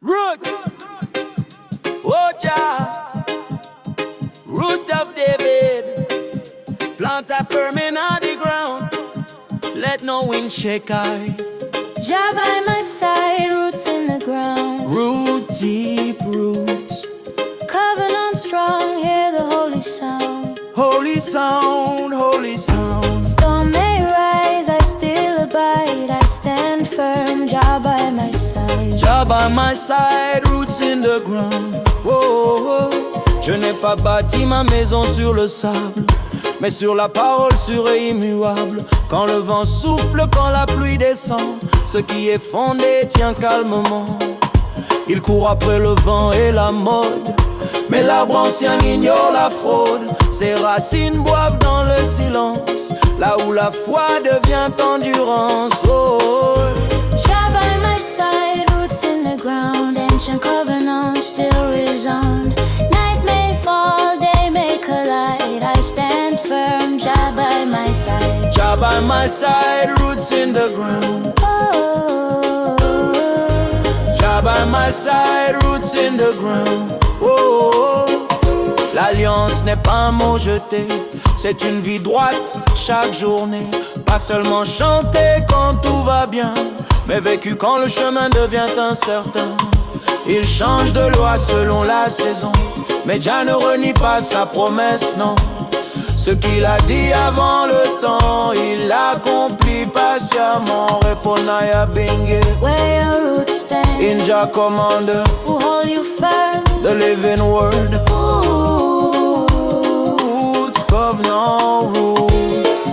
Root, oh Jah, root of David, plant a firm in the ground, let no wind shake I. Jah by my side, roots in the ground. Root, deep roots, Covenant strong, hear the holy sound. holy sound, holy sound. Storm may rise, I still abide. I stand firm, Jah by my side. Jah by my side, roots in the ground. Oh, oh. Je n'ai pas bâti ma maison sur le sable, mais sur la parole sûre et immuable. Quand le vent souffle, quand la pluie descend, ce qui est fondé tient calmement. Il court après le vent et la mode, mais l'arbre ancien ignore la fraude. Ses racines boivent dans le silence, là où la foi devient endurance. Oh, Jah by my side, roots in the ground. Ancient covenants still resound. Night may fall, day may collide. I stand firm, Jah by my side. Jah by my side, roots in the ground. Oh, Jah by my side, roots in the ground. Oh, l'alliance n'est pas un mot jeté, c'est une vie droite chaque journée. Pas seulement chanter quand tout va bien, mais vécu quand le chemin devient incertain. Il change de loi selon la saison, mais Jah ne renie pas sa promesse, non. Ce qu'il a dit avant le temps, il l'accomplit patiemment. Reponaya bingue, where your roots stand, in Jah commander, who hold you firm. the living word. Ooh, Roots, covenant roots.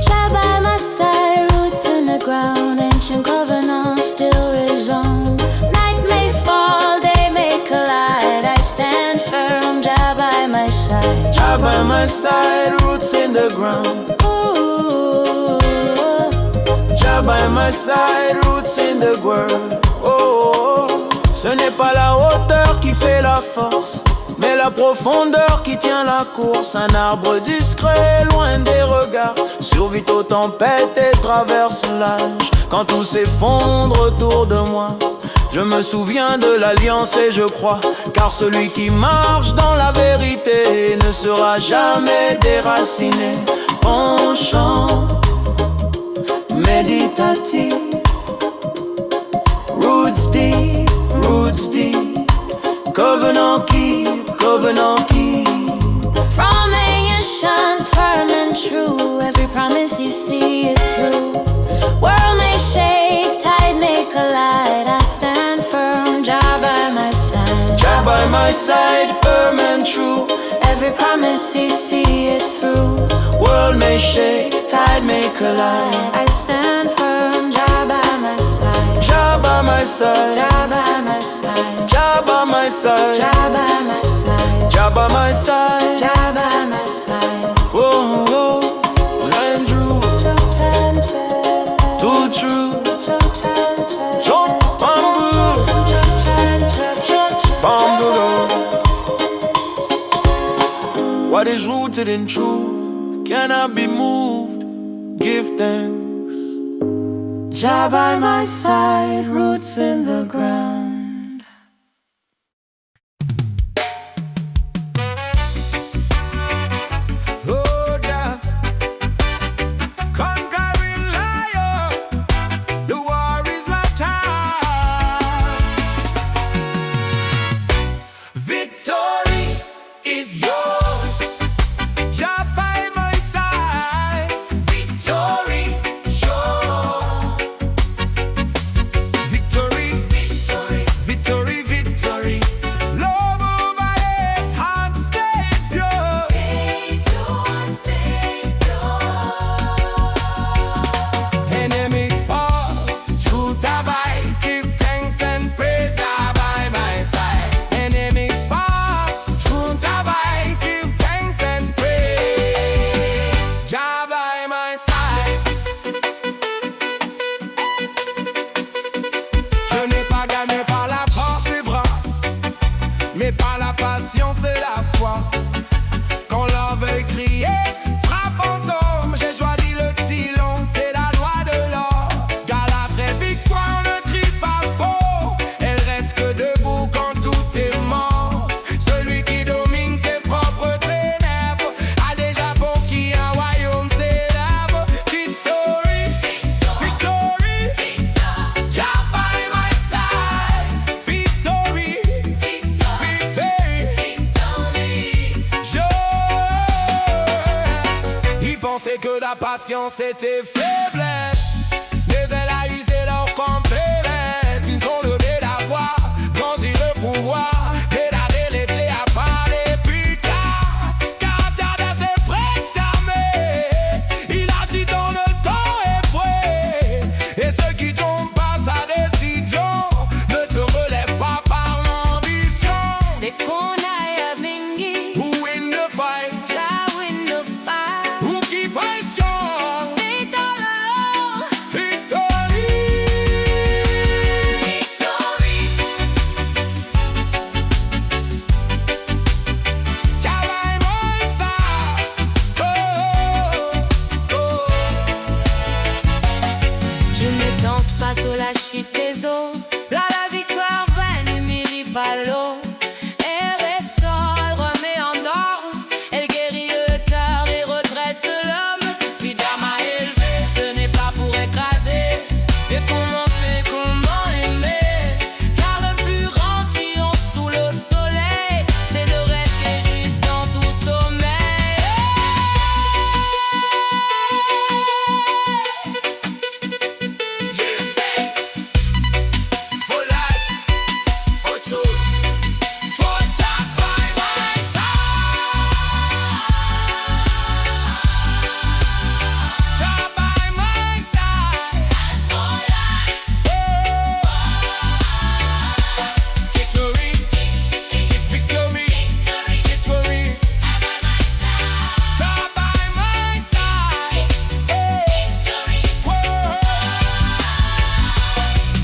Jah by my side, roots in the ground. Ancient covenants still resound. Night may fall, day may collide. I stand firm, Jah by my side. Jah by my side, roots in the ground. Ooh, Jah by my side, roots in the ground. Oh, ce n'est pas la hauteur qui fait la force, mais la profondeur qui tient la course. Un arbre discret, loin des regards, survit aux tempêtes et traverse l'âge. Quand tout s'effondre autour de moi, je me souviens de l'alliance et je crois, car celui qui marche dans la vérité ne sera jamais déraciné. Penchant, méditatif, roots deep, covenant keep, covenant keep. from ancient, firm and true. Every promise you see it through. World may shake, tide may collide. I stand firm, Jah by my side. Jah by my side, firm and true. Every promise you see it through. World may shake, tide may collide. I stand firm, Jah by my side. Jah by my side, Jah by my side. Jah by my side, Jah by my side. Jah by my side. Jah by my side. Oh, oh, land true, too true. Jump, bamboo, bamboo. What is rooted in truth cannot be moved. Give thanks. Jah by my side, roots in the ground. Oh, Jah, conquering lion, the war is my time. Victory is yours. Jah by my side, victory sure. Victory, victory. patience était faiblesse, mais elle a usé leur compétence. Ils ont levé la voix, grandi le pouvoir, et donné les clés à parler plus tard. Car Diana s'est préservé, il agit dans le temps et prêt. Et ceux qui tombent par sa décision ne se relèvent pas par l'ambition. They kunaya mingi, Who win the fight? Jah win the fight. Who keep passion? Faith alone, Victory! victory. Jah by my side. Oh, oh. Je ne danse pas sous la chute des eaux. Là la victoire va n'émilie pas l'eau. Elle ressort, elle remet en ordre. Elle guérit le cœur et redresse l'homme. Si Jah m'a élevé, ce n'est pas pour écraser. Et comment faire, comment aimer? Car le plus grand triomphe sous le soleil, c'est de rester jusqu'en tout sommeil. Give thanks for life, for truth, for Jah by my side. Jah by my side. Oh. Victory, victory, victory. Jah by my side. Whoa.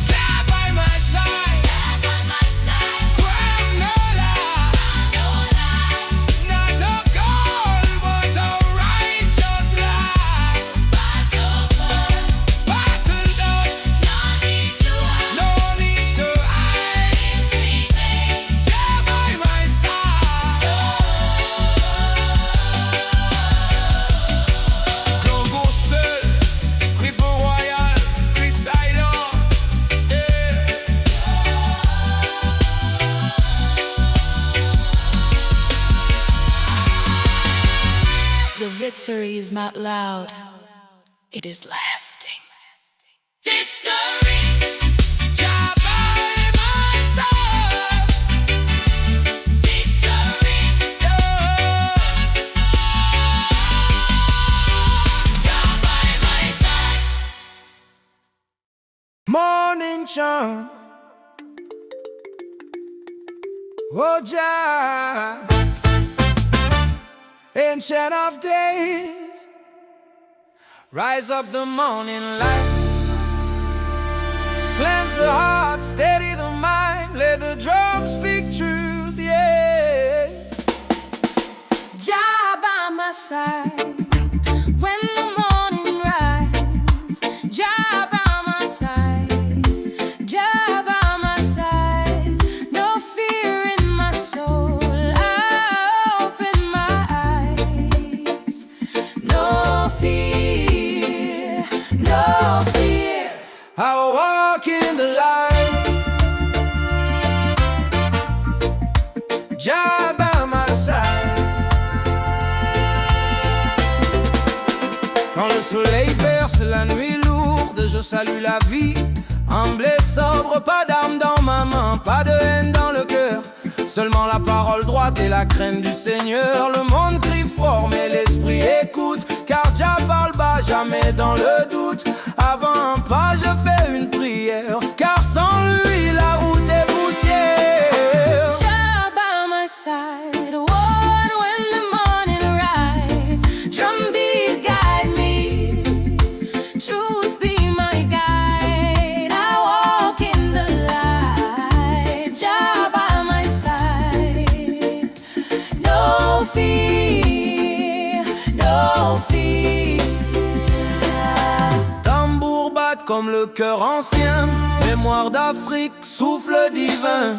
Jah by my side. Granola, not a gold, but a righteous life. Battle done, no need to hide. Jah by my side. Congo seul, Ribo Royal, puis silence. The victory is not loud, it is lasting. Victory! Jah by my side. Victory! Jah by my side. Morning charm. Oh Jah, ancient of days, rise up the morning light, cleanse the heart, steady the mind, let the drums speak truth, yeah. Jah by my side when the morning rise. Jah by my side. Jah by my side. No fear in my soul. I open my eyes. No fear. No fear. I walk in the light, Jah by my side. Quand le soleil perce la nuit lourde, je salue la vie, humble et sobre, pas d'armes dans ma main, pas de haine dans le cœur, seulement la parole droite et la crainte du Seigneur. Le monde crie fort mais l'esprit écoute, car Jah parle bas, jamais dans le doute. Avant un pas je fais une prière, car sans lui la route est poussière. Jah by my side, one when the morning rise. Drumbeat guide me, truth be my guide. I walk in the light. Jah by my side, no fear, no fear. Tambour batte comme le cœur ancien, mémoire d'Afrique, souffle divin.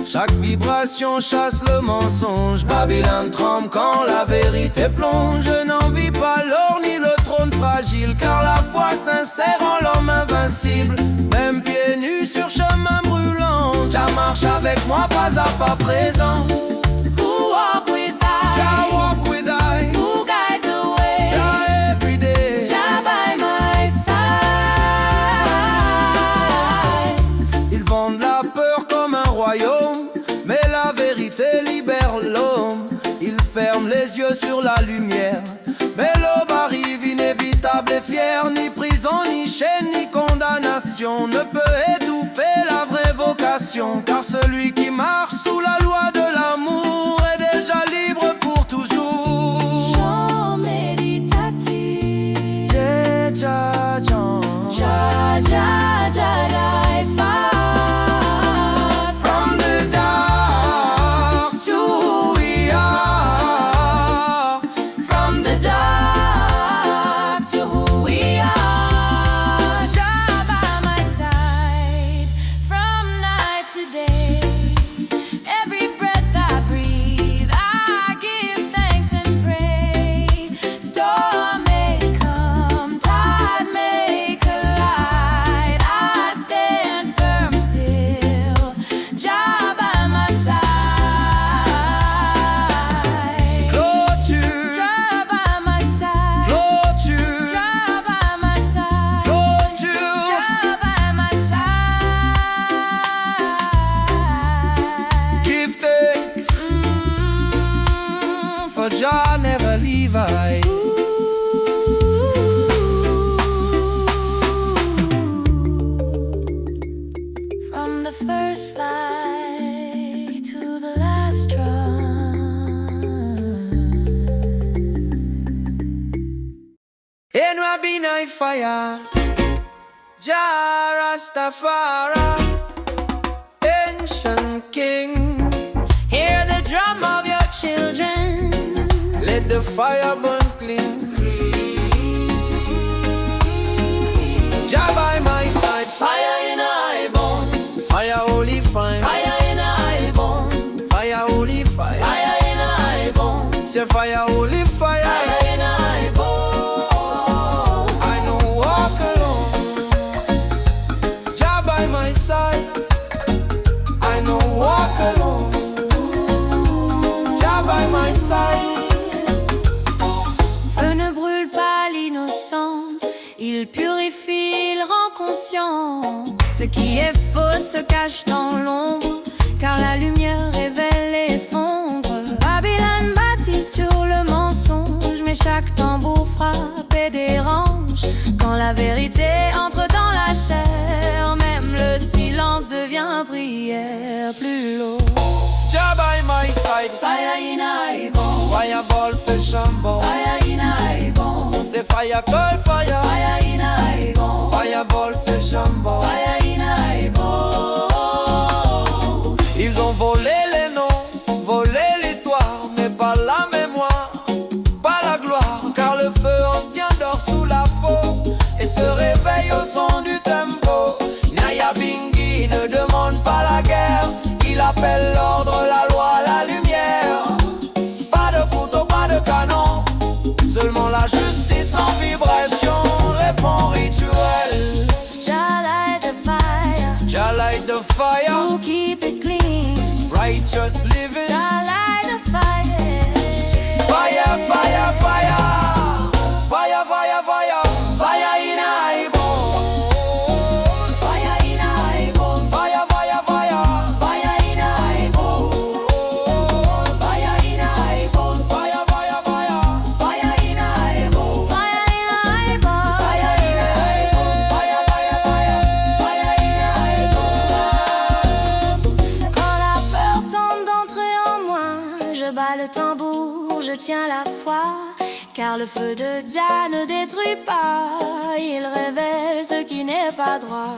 Chaque vibration chasse le mensonge, Babylone tremble quand la vérité plonge. Je n'envie pas l'or ni le trône fragile, car la foi sincère en l'homme invincible. Même pieds nus sur chemin brûlant, Jah marche avec moi pas à pas présent. Who walk with I? Jah walk with I, Who guide the way? Jah every day. sur la lumière. Mais l'aube arrive inévitable et fière. Ni prison, ni chaîne, ni condamnation ne peut étouffer la vraie vocation. Car celui qui marche sous la loi de l'amour est déjà libre pour toujours. Chant méditatif. Ja, ja, ja. Ja, ja, ja, ja, far. From the dark to who we are. From the dark to who we are. Jah by my side from night to day. Every breath I breathe, I give thanks and pray. Storm may come, tide may collide, I stand firm still. Jah by my side. Clôture, Jah by my side. clôture, Jah by my side. clôture. Jah by my side. Give thanks, for Jah never leave I. From the first light to the last drum. In Rabbi fire, Jah Rastafari, ancient king. Hear the drum of your children. Let the fire burn clean. Jah by my side, Fire in eye bone. fire holy fire, Fire in eye bone. fire holy fire, Fire in eye bone. say fire holy fire. Fire in eye bone. I know walk alone, Jah by my side. I know walk alone, Jah by my side. Feu ne brûle pas l'innocent, il purifie, il rend conscient. Ce qui est faux se cache dans l'ombre, car la lumière révèle et fondre. Babylone bâtit sur le mensonge, mais chaque tambour frappe et dérange. Quand la vérité entre dans la chair, même le silence devient prière plus lourd. Jah by my side, Fire in eye bone, fireball fish and ball. fire in eye bone, Say fire girl fire, fire in eye bone. fireball fish and ball. Fire in eye bone. Ils ont volé les noms, volé l'histoire, mais pas la mémoire, pas la gloire. Car le feu ancien dort sous la peau et se réveille au son du tempo. Naya Bingi ne demande pas la guerre, il appelle l'ordre, la loi, la lumière. Pas de couteau, pas de canon, seulement la justice en vibration répond rituel. Jah light the fire, Jah light the fire, to keep it clean. righteous living. Jah light the fire. Fire, fire, fire, fire, fire, fire, fire in eye bone. Fire in eye bone. Fire, fire, fire, Fire in eye bone. Fire in eye bone. fire, fire, fire. Fire in eye bone. Fire in eye bone. Fire in eye bone. Fire, fire, fire. Fire in eye bone. Quand la peur tente d'entrer en moi, je bats le tambour, je tiens la foi. Car le feu de Jah ne détruit pas, il révèle ce qui n'est pas droit.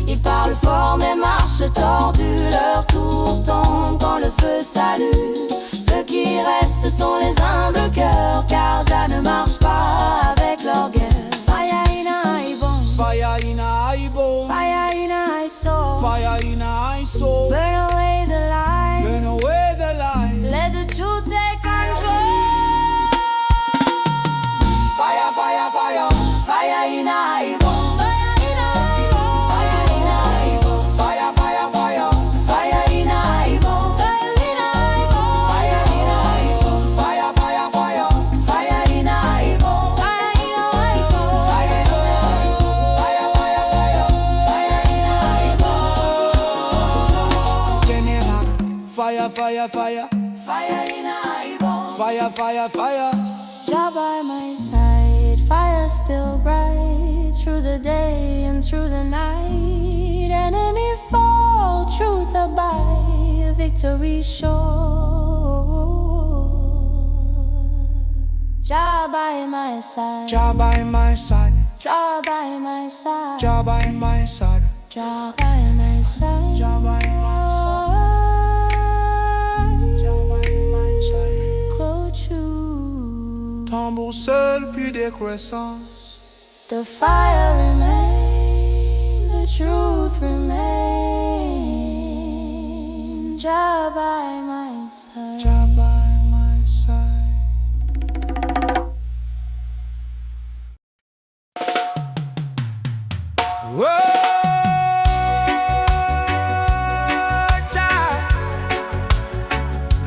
Ils parlent fort mais marchent tordus, leur tour tombe quand le feu s'allume. Ceux qui restent sont les humbles cœurs, car Jah ne marche pas avec l'orgueil. Fire in eye bone, Fire in eye bone, fire in eye soul. fire in eye soul. Burn away the light, Burn away the light. let the truth take control. Fire, fire, fire, Fire in eye bone, fire in eye bone, fire in eye bone, fire, fire, fire, fire in eye bone, fire in eye bone, fire in eye bone, fire, fire, fire, fire in eye bone, fire in eye bone, fire in eye bone, fire, fire, fire, fire in eye bone. General. Fire, fire, fire, Fire in eye bone, fire, fire, fire. Jah by my side, fire still bright through the day and through the night. Enemy fall, truth abide, victory sure. Jah by my side, Jah by my side, Jah by my side, Jah by my side, Jah by my side, Jah by my side, Jah by my side. Clôture. Tambour seul puis décroissance. The fire remains, the truth remains. Jah by my side. Jah by my side. Whoa, Jah,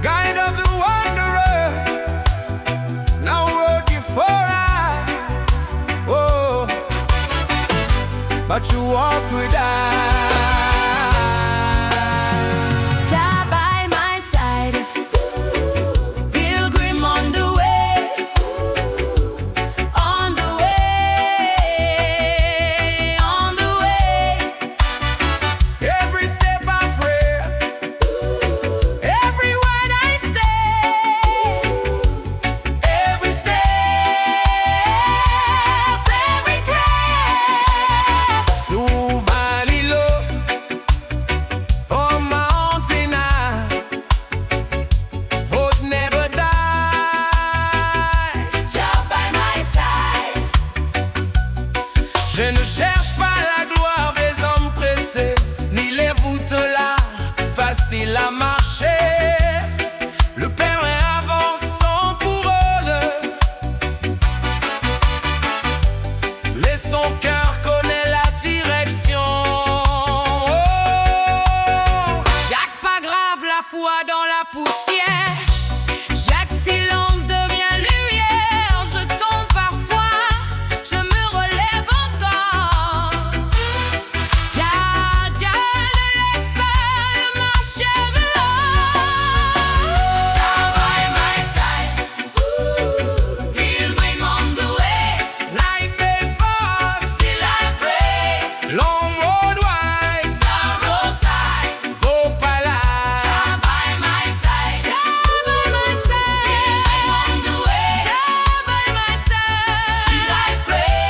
guide of the wanderer, now working for I. Oh, but you walk with I. Jah by my side. Pilgrim on the way. On the way. On the way. Every step I pray, Every word I say. Every step. Every prayer. to valley low, or mountain high, hope never die. Jah by my side. Je ne cherche pas la gloire des hommes pressés, ni les voûtes là, faciles à marcher. Le Père est avançant pour eux. Et son cœur connaît la direction. Oh, Jacques pas grave, la foi dans la poussière. Jacques silence devient lumière. Je tombe parfois, je me relève encore. Car Dieu ne laisse pas le marcher velours. Jah by my side. Pilgrim on the way. night may fall, Still I pray. long road wide, The roadside. vos palais. Jah by my side. Jah by my side. On the way. Jah by my side. Still I pray.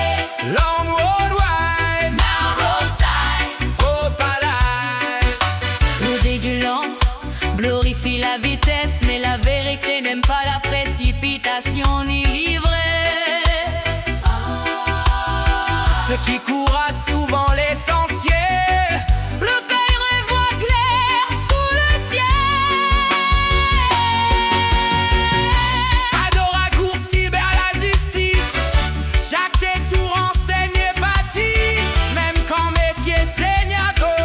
Long road wide, Now roadside. vos palais. Régulant glorifie la vitesse, mais la vérité n'aime pas la précipitation ni l'ivresse. Ceux qui courent souvent l'essentiel. Le Père voit clair sous le ciel. Adore raccourci vers la justice. Chaque détour enseigne et bâtit. Même quand mes pieds saignent un peu,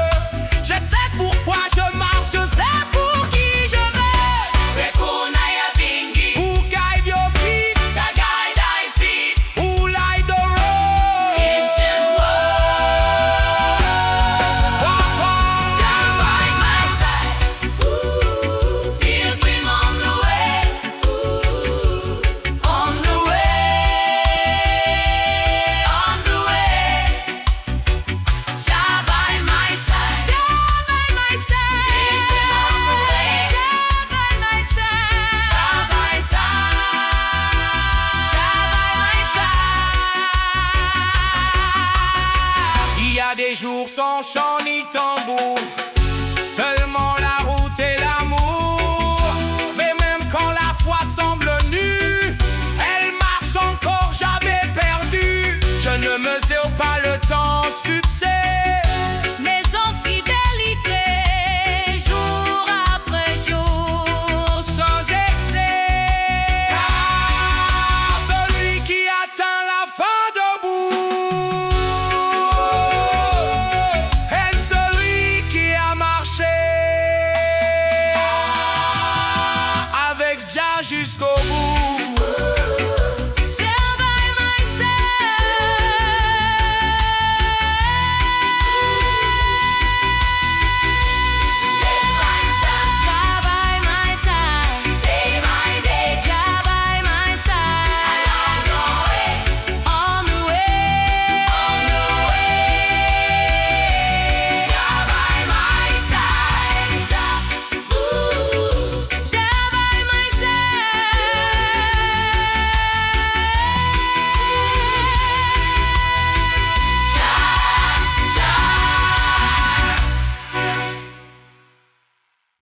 je sais pourquoi je marche, je sais pour qui je vais. Rekunaya bingi. Who guide your feet? Sagai dai feet. Who light the road? Ancient world. Walk, walk. Jah by my side. Pilgrim on the way. On the way. On the way. Jah by my side. Jah by my side. Jah by my side. Jah by side. Jah by my side. Il y a des jours sans chant ni tambour,